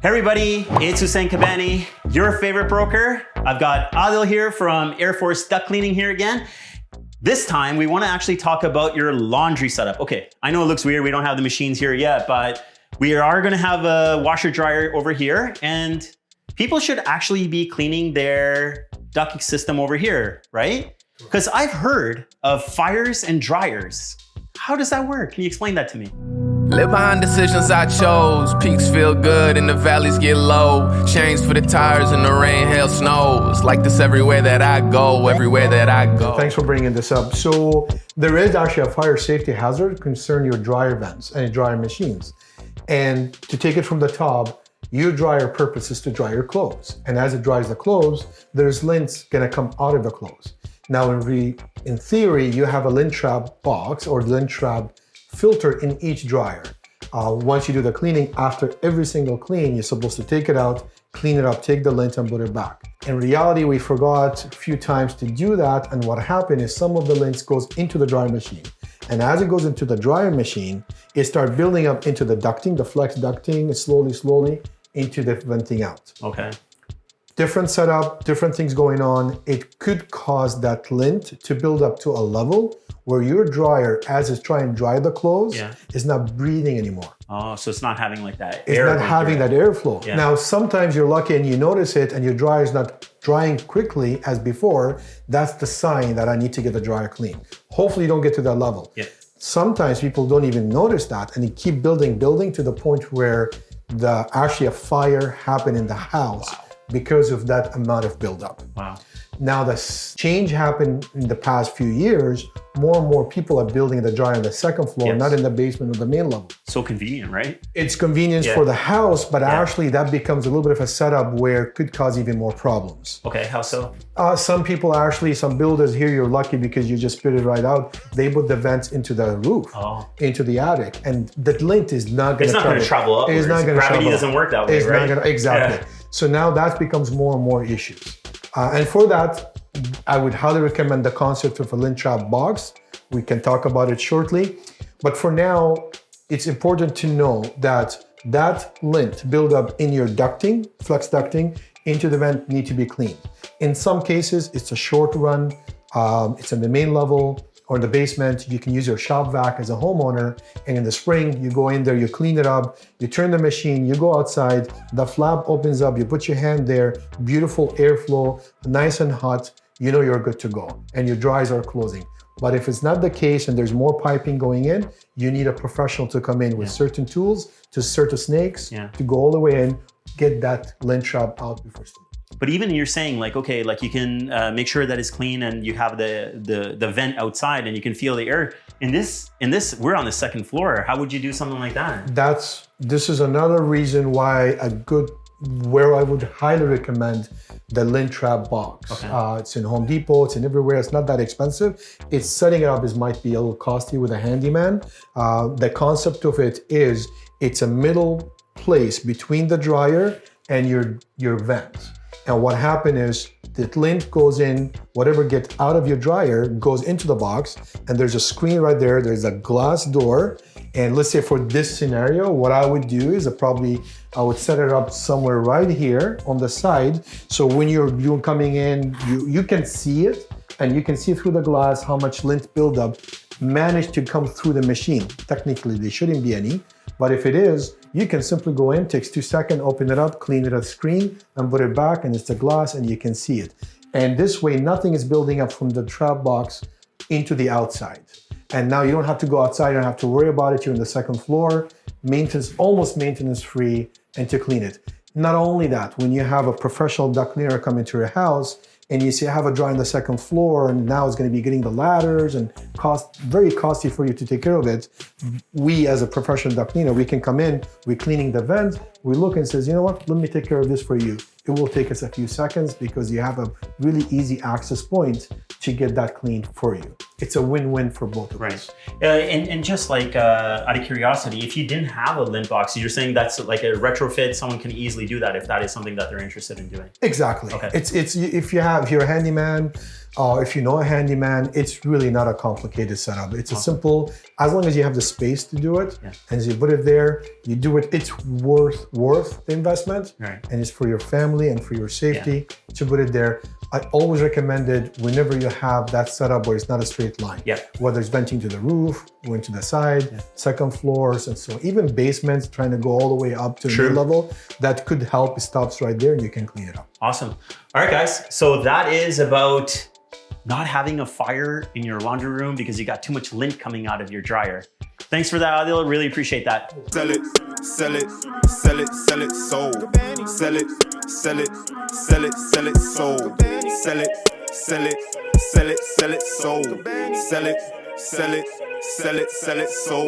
Hey everybody, it's Hussein Kabani, your favorite broker. I've got Adel here from Air Force Duct Cleaning here again. This time we want to actually talk about your laundry setup. Okay, I know it looks weird, we don't have the machines here yet, but we are going to have a washer dryer over here, and people should actually be cleaning their ducting system over here, right? Because I've heard of fires and dryers. How does that work? Can you explain that to me? Live behind decisions I chose. Peaks feel good and the valleys get low. Chains for the tires in the rain, hail, snow. It's like this everywhere that I go, everywhere that I go. Thanks for bringing this up. So there is actually a fire safety hazard concerning your dryer vents and your dryer machines. And to take it from the top, your dryer purpose is to dry your clothes. And as it dries the clothes, there's lint gonna come out of the clothes. Now in theory, you have a lint trap box or lint trap filter in each dryer. Once you do the cleaning, after every single clean, you're supposed to take it out, clean it up, take the lint and put it back. In reality, we forgot a few times to do that, and what happened is some of the lint goes into the dryer machine. And as it goes into the dryer machine, it starts building up into the ducting, the flex ducting, slowly into the venting out. Okay. Different setup, different things going on. It could cause that lint to build up to a level where your dryer, as it's trying to dry the clothes, is not breathing anymore. Oh, so it's not having like that It's air. not having that airflow. Yeah. Now, sometimes you're lucky and you notice it and your dryer is not drying quickly as before. That's the sign that I need to get the dryer clean. Hopefully you don't get to that level. Yeah. Sometimes people don't even notice that and they keep building to the point where actually a fire happened in the house because of that amount of buildup. Wow. Now the change happened in the past few years. More and more people are building the dryer on the second floor, not in the basement or the main level. So convenient, right? It's convenience for the house, but actually that becomes a little bit of a setup where it could cause even more problems. Okay, how so? Some builders here, you're lucky because you just spit it right out. They put the vents into the roof, into the attic, and the lint is not going to travel up. It's not going to travel. Gravity doesn't work that way, it's right? Not gonna, exactly. Yeah. So now that becomes more and more issues. And for that, I would highly recommend the concept of a lint trap box. We can talk about it shortly. But for now, it's important to know that lint buildup in your ducting, flex ducting, into the vent need to be cleaned. In some cases, it's a short run. It's in the main level or in the basement. You can use your shop vac as a homeowner. And in the spring, you go in there, you clean it up, you turn the machine, you go outside, the flap opens up, you put your hand there, beautiful airflow, nice and hot, you know you're good to go. And your dryers are closing. But if it's not the case and there's more piping going in, you need a professional to come in with certain tools, to certain snakes, to go all the way in, get that lint trap out before sleep. But even you're saying like, okay, like you can make sure that it's clean and you have the vent outside and you can feel the air. In this, we're on the second floor. How would you do something like that? This is another reason why where I would highly recommend the lint trap box. Okay. It's in Home Depot, it's in everywhere. It's not that expensive. It's setting it up might be a little costly with a handyman. The concept of it is it's a middle place between the dryer and your vent. And what happened is the lint goes in, whatever gets out of your dryer goes into the box, and there's a screen right there, there's a glass door. And let's say for this scenario, what I would do is I would set it up somewhere right here on the side. So when you're coming in, you can see it, and you can see through the glass how much lint buildup managed to come through the machine. Technically, there shouldn't be any, but if it is, you can simply go in, takes 2 seconds, open it up, clean it at the screen, and put it back, and it's the glass, and you can see it. And this way, nothing is building up from the trap box into the outside. And now you don't have to go outside, you don't have to worry about it, you're on the second floor, almost maintenance free, and to clean it. Not only that, when you have a professional duct cleaner come into your house, and you see I have a dryer on the second floor, and now it's going to be getting the ladders and very costly for you to take care of it. We as a professional duct cleaner, we can come in, we're cleaning the vent, we look and says, you know what, let me take care of this for you. It will take us a few seconds because you have a really easy access point to get that clean for you. It's a win-win for both of us. And just like out of curiosity, if you didn't have a lint box, you're saying that's like a retrofit. Someone can easily do that if that is something that they're interested in doing. Exactly. Okay. It's if you're a handyman, if you know a handyman, it's really not a complicated setup. It's a simple, as long as you have the space to do it, and as you put it there, you do it. It's worth the investment, and it's for your family and for your safety to put it there. I always recommend it whenever you have that setup where it's not a straight line. Whether it's venting to the roof, going to the side, second floors, and so even basements, trying to go all the way up to mid-level, that could help. It stops right there and you can clean it up. Awesome. All right, guys. So that is about not having a fire in your laundry room because you got too much lint coming out of your dryer. Thanks for that, Adel. Really appreciate that. Sell it, sell it, sell it, sell it, sold. Sell it, sell it, sell it, sell it, sold. Sell it, sell it, sell it, sell it, sold. Sell it, sell it, sell it, sell it, sold.